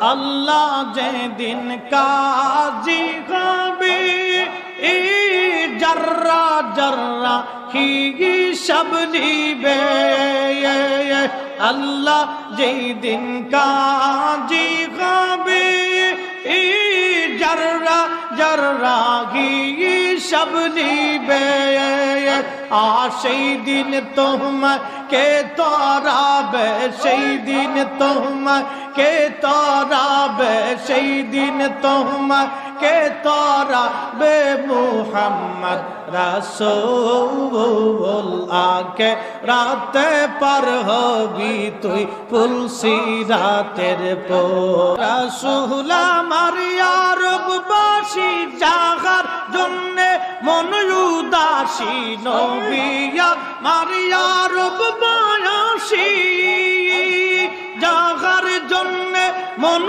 আল্লাহ যেদিন কাজী হবে জর্রা জর্রা হিসাব নিবে। আল্লাহ যেদিন কাজী হবে জর্রা জর্রা হিসাব নিবে। সেই দিন তোমাকে তরাবে, সেই দিন তোমাকে তরাবে, সেই দিন তোমাকে তরাবে মুহাম্মদ রাসূল। আকে রাতে পার হবি তুই ফুলসিরাতের পর। রাসূল আমার আরববাসী যাহার জন্যে মন উদাসী, নবী আমার আরববাসী যাহার জন্যে মন